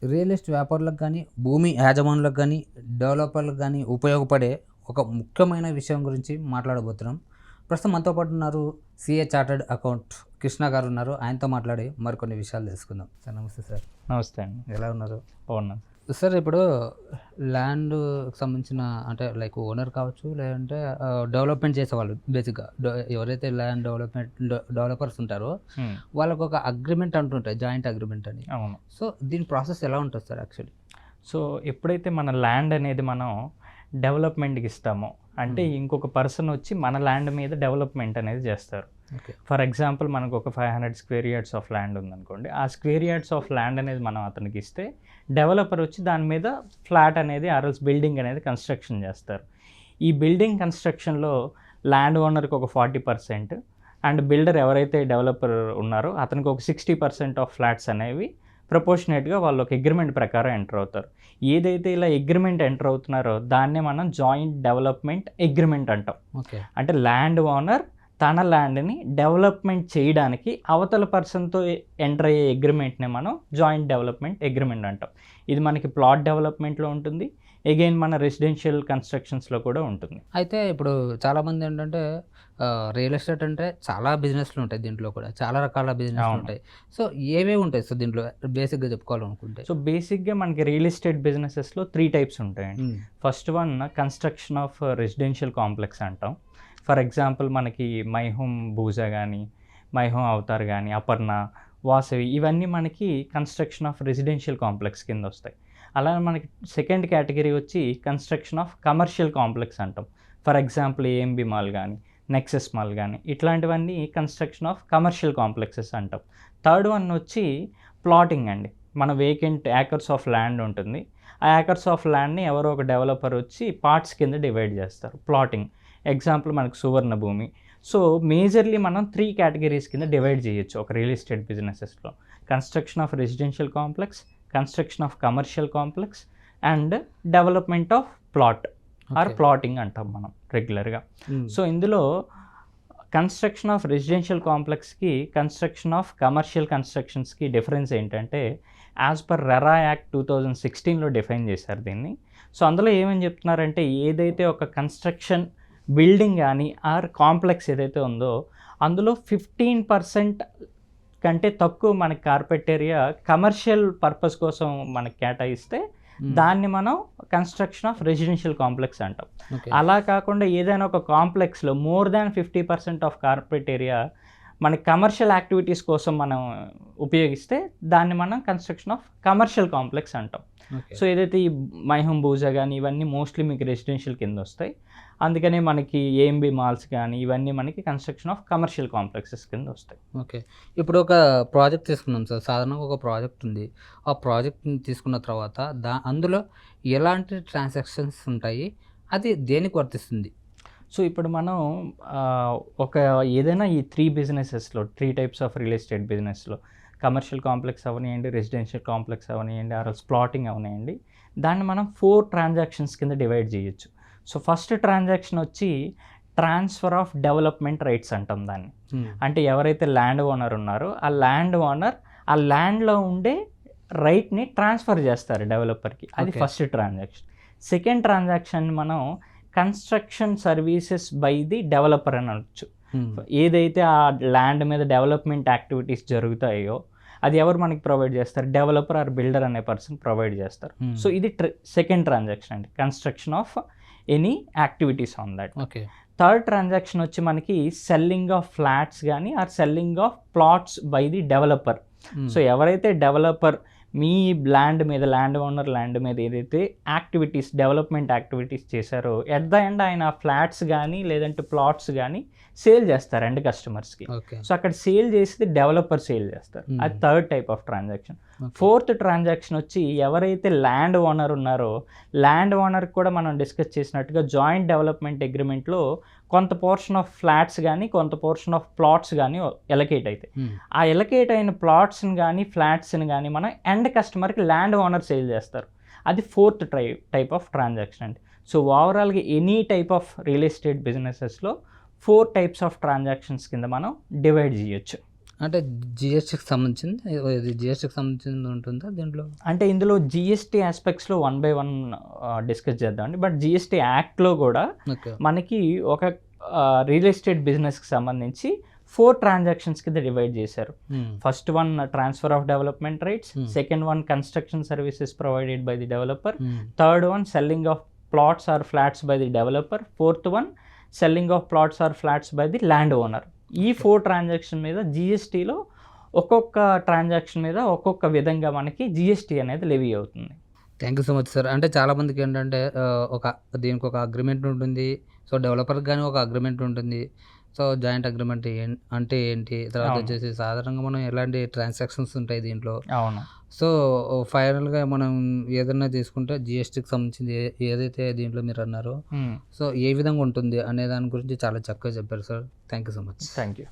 Real estate వ్యాపారులకు కానీ, భూమి యాజమానులకు కానీ, డెవలపర్లకు కానీ ఉపయోగపడే ఒక ముఖ్యమైన విషయం గురించి మాట్లాడబోతున్నాం. ప్రస్తుతం మనతో పాటు ఉన్నారు సీఏ చార్టర్డ్ అకౌంట్ కృష్ణ గారు ఉన్నారు. ఆయనతో మాట్లాడి మరికొన్ని విషయాలు తెలుసుకుందాం. సార్ నమస్తే సార్. నమస్తే అండి. ఎలా ఉన్నారు? బాగున్నాను సార్. ఇప్పుడు ల్యాండ్కి సంబంధించిన అంటే లైక్ ఓనర్ కావచ్చు, లేదంటే డెవలప్మెంట్ చేసేవాళ్ళు బేసిక్గా ఎవరైతే ల్యాండ్ డెవలపర్స్ ఉంటారో వాళ్ళకు ఒక అగ్రిమెంట్ అంటుంటాయి, జాయింట్ అగ్రిమెంట్ అని. అవును. సో దీని ప్రాసెస్ ఎలా ఉంటుంది సార్ యాక్చువల్లీ? సో ఎప్పుడైతే మన ల్యాండ్ అనేది మనం డెవలప్మెంట్కి ఇస్తామో అంటే ఇంకొక పర్సన్ వచ్చి మన ల్యాండ్ మీద డెవలప్మెంట్ అనేది చేస్తారు. ఫర్ ఎగ్జాంపుల్ మనకు ఒక 500 స్క్వేర్ యార్డ్స్ ఆఫ్ ల్యాండ్ ఉందనుకోండి. ఆ స్క్వేర్ యార్డ్స్ ఆఫ్ ల్యాండ్ అనేది మనం అతనికి ఇస్తే డెవలపర్ వచ్చి దాని మీద ఫ్లాట్ అనేది ఆర్ఎల్స్ బిల్డింగ్ అనేది కన్స్ట్రక్షన్ చేస్తారు. ఈ బిల్డింగ్ కన్స్ట్రక్షన్లో ల్యాండ్ ఓనర్కి ఒక 40% అండ్ బిల్డర్ ఎవరైతే డెవలపర్ ఉన్నారో అతనికి ఒక 60% ఆఫ్ ఫ్లాట్స్ అనేవి ప్రపోర్షనేట్గా వాళ్ళు ఒక అగ్రిమెంట్ ప్రకారం ఎంటర్ అవుతారు. ఏదైతే ఇలా అగ్రిమెంట్ ఎంటర్ అవుతున్నారో దాన్నే మనం జాయింట్ డెవలప్మెంట్ అగ్రిమెంట్ అంటాం. అంటే ల్యాండ్ ఓనర్ తన ల్యాండ్ని డెవలప్మెంట్ చేయడానికి అవతల పర్సన్తో ఎంటర్ అయ్యే అగ్రిమెంట్ని మనం జాయింట్ డెవలప్మెంట్ అగ్రిమెంట్ అంటాం. ఇది మనకి ప్లాట్ డెవలప్మెంట్లో ఉంటుంది, అగైన్ మన రెసిడెన్షియల్ కన్స్ట్రక్షన్స్లో కూడా ఉంటుంది. అయితే ఇప్పుడు చాలామంది ఏంటంటే రియల్ ఎస్టేట్ అంటే చాలా బిజినెస్లు ఉంటాయి, దీంట్లో కూడా చాలా రకాల బిజినెస్లు ఉంటాయి. సో ఏవేవి ఉంటాయి సార్ దీంట్లో బేసిక్గా చెప్పుకోవాలనుకుంటే? సో బేసిక్గా మనకి రియల్ ఎస్టేట్ బిజినెసెస్లో 3 టైప్స్ ఉంటాయండి. First one construction of residential complex అంటాం. ఫర్ ఎగ్జాంపుల్ మనకి మై హోమ్ భూజా కానీ, మై హోమ్ అవతార్ కానీ, అపర్ణ, వాసవి ఇవన్నీ మనకి కన్స్ట్రక్షన్ ఆఫ్ రెసిడెన్షియల్ కాంప్లెక్స్ కింద వస్తాయి. అలానే మనకి సెకండ్ కేటగిరీ వచ్చి కన్స్ట్రక్షన్ ఆఫ్ కమర్షియల్ కాంప్లెక్స్ అంటాం. ఫర్ ఎగ్జాంపుల్ ఏఎంబి మాల్ కానీ, నెక్సెస్ మాల్ కానీ ఇట్లాంటివన్నీ కన్స్ట్రక్షన్ ఆఫ్ కమర్షియల్ కాంప్లెక్సెస్ అంటాం. థర్డ్ వన్ వచ్చి ప్లాటింగ్ అండి. మన వేకెంట్ యాకర్స్ ఆఫ్ ల్యాండ్ ఉంటుంది. ఆ యాకర్స్ ఆఫ్ ల్యాండ్ని ఎవరో ఒక డెవలపర్ వచ్చి పార్ట్స్ కింద డివైడ్ చేస్తారు, ప్లాటింగ్. ఎగ్జాంపుల్ మనకు సువర్ణ భూమి. సో మేజర్లీ మనం 3 కేటగిరీస్ కింద డివైడ్ చేయొచ్చు ఒక రియల్ ఎస్టేట్ బిజినెసెస్లో: construction of residential complex, construction of commercial complex and development of plot or plotting అంటాం మనం రెగ్యులర్గా. సో ఇందులో కన్స్ట్రక్షన్ ఆఫ్ రెసిడెన్షియల్ కాంప్లెక్స్కి, కన్స్ట్రక్షన్ ఆఫ్ కమర్షియల్ కన్స్ట్రక్షన్స్కి డిఫరెన్స్ ఏంటంటే యాజ్ పర్ రెరా యాక్ట్ 2016లో డిఫైన్ చేశారు దీన్ని. సో అందులో ఏమని చెప్తున్నారంటే ఏదైతే ఒక కన్స్ట్రక్షన్ బిల్డింగ్ కానీ ఆర్ కాంప్లెక్స్ ఏదైతే ఉందో అందులో 15% కంటే తక్కువ మనకి కార్పెట్ ఏరియా కమర్షియల్ పర్పస్ కోసం మనకి కేటాయిస్తే దాన్ని మనం కన్స్ట్రక్షన్ ఆఫ్ రెసిడెన్షియల్ కాంప్లెక్స్ అంటాం. అలా కాకుండా ఏదైనా ఒక కాంప్లెక్స్లో more than 50% of carpet area మనకి కమర్షియల్ యాక్టివిటీస్ కోసం మనం ఉపయోగిస్తే దాన్ని మనం కన్స్ట్రక్షన్ ఆఫ్ కమర్షియల్ కాంప్లెక్స్ అంటాం. సో ఏదైతే ఈ మై హోమ్ భూజా కానీ ఇవన్నీ మోస్ట్లీ మీకు రెసిడెన్షియల్ కింద వస్తాయి. అందుకనే మనకి ఏఎంబి మాల్స్ కానీ ఇవన్నీ మనకి కన్స్ట్రక్షన్ ఆఫ్ కమర్షియల్ కాంప్లెక్సెస్ కింద వస్తాయి. ఓకే. ఇప్పుడు ఒక ప్రాజెక్ట్ తీసుకున్నాం సార్. సాధారణంగా ఒక ప్రాజెక్ట్ ఉంది. ఆ ప్రాజెక్ట్ని తీసుకున్న తర్వాత అందులో ఎలాంటి ట్రాన్సాక్షన్స్ ఉంటాయి, అది దేనికి వర్తిస్తుంది? సో ఇప్పుడు మనం ఒక ఏదైనా ఈ 3 బిజినెసెస్లో 3 టైప్స్ ఆఫ్ రియల్ ఎస్టేట్ బిజినెస్లో కమర్షియల్ కాంప్లెక్స్ అవనివ్వండి, రెసిడెన్షియల్ కాంప్లెక్స్ అవనివ్వండి, ఆర్ఎల్స్ ప్లాటింగ్ అవనివ్వండి, దాన్ని మనం 4 ట్రాన్సాక్షన్స్ కింద డివైడ్ చేయొచ్చు. సో ఫస్ట్ ట్రాన్సాక్షన్ వచ్చి ట్రాన్స్ఫర్ ఆఫ్ డెవలప్మెంట్ రైట్స్ అంటాం దాన్ని. అంటే ఎవరైతే ల్యాండ్ ఓనర్ ఉన్నారో ఆ ల్యాండ్ ఓనర్ ఆ ల్యాండ్లో ఉండే రైట్ని ట్రాన్స్ఫర్ చేస్తారు డెవలపర్కి. అది ఫస్ట్ ట్రాన్సాక్షన్. సెకండ్ ట్రాన్సాక్షన్ మనం construction services by the developer అని అనొచ్చు. ఏదైతే ఆ ల్యాండ్ మీద డెవలప్మెంట్ యాక్టివిటీస్ జరుగుతాయో అది ఎవరు మనకి ప్రొవైడ్ చేస్తారు? డెవలపర్ ఆర్ బిల్డర్ అనే పర్సన్ ప్రొవైడ్ చేస్తారు. సో ఇది సెకండ్ ట్రాన్సాక్షన్ అండి, construction of any activities on that. Third transaction వచ్చి మనకి సెల్లింగ్ ఆఫ్ ఫ్లాట్స్ కానీ or selling of plots by the developer. So ఎవరైతే డెవలపర్ మీ ల్యాండ్ మీద, ల్యాండ్ ఓనర్ ల్యాండ్ మీద ఏదైతే యాక్టివిటీస్, డెవలప్మెంట్ యాక్టివిటీస్ చేశారో ఎట్ ద ఎండ్ ఆయన ఫ్లాట్స్ కానీ లేదంటే ప్లాట్స్ కానీ సేల్ చేస్తారు ఎండ్ కస్టమర్స్కి. సో అక్కడ సేల్ చేసి డెవలపర్ సేల్ చేస్తారు. అది third type of transaction. Fourth transaction వచ్చి ఎవరైతే ల్యాండ్ ఓనర్ ఉన్నారో ల్యాండ్ ఓనర్కి కూడా మనం డిస్కస్ చేసినట్టుగా జాయింట్ డెవలప్మెంట్ అగ్రిమెంట్లో కొంత పోర్షన్ ఆఫ్ ఫ్లాట్స్ కానీ కొంత పోర్షన్ ఆఫ్ ప్లాట్స్ కానీ ఎలకేట్ అవుతాయి. ఆ ఎలకేట్ అయిన ప్లాట్స్ని కానీ ఫ్లాట్స్ని కానీ మనం ఎండ్ కస్టమర్కి ల్యాండ్ ఓనర్ సేల్ చేస్తారు. అది ఫోర్త్ టైప్ ఆఫ్ ట్రాన్సాక్షన్ అండి. సో ఓవరాల్గా any type of real estate బిజినెసెస్లో 4 టైప్స్ ఆఫ్ ట్రాన్సాక్షన్స్ కింద మనం డివైడ్ చేయొచ్చు. అంటే జిఎస్టీకి సంబంధించింది ఇది జిఎస్టీకి సంబంధించింది ఉంటుందా దీంట్లో? అంటే ఇందులో జిఎస్టీ ఆస్పెక్ట్స్లో 1 by 1 డిస్కస్ చేద్దామండి. బట్ జిఎస్టీ యాక్ట్లో కూడా ఓకే. మనకి ఒక రియల్ ఎస్టేట్ బిజినెస్కి సంబంధించి 4 ట్రాన్సాక్షన్స్ కింద డివైడ్ చేశారు. First one transfer of development rights, second one construction services provided by the developer, third one selling of plots or flats by the developer, fourth one selling of plots or flats by the land owner. ఈ 4 transaction మీద జిఎస్టీలో ఒక్కొక్క transaction మీద ఒక్కొక్క విధంగా మనకి GST అనేది levy అవుతుంది. Thank you so much sir. అంటే చాలామందికి ఏంటంటే దీనికి ఒక అగ్రిమెంట్ ఉంటుంది. సో డెవలపర్కి కానీ ఒక అగ్రిమెంట్ ఉంటుంది. సో జాయింట్ అగ్రిమెంట్ అంటే ఏంటి, తర్వాత అవును. వచ్చేసి సాధారణంగా మనం ఎలాంటి ట్రాన్సాక్షన్స్ ఉంటాయి దీంట్లో. అవును. సో ఫైనల్గా మనం ఏదైనా తీసుకుంటే జిఎస్టీకి సంబంధించింది ఏదైతే దీంట్లో మీరు అన్నారో సో ఏ విధంగా ఉంటుంది అనే దాని గురించి చాలా చక్కగా చెప్పారు sir. Thank you so much. Thank you.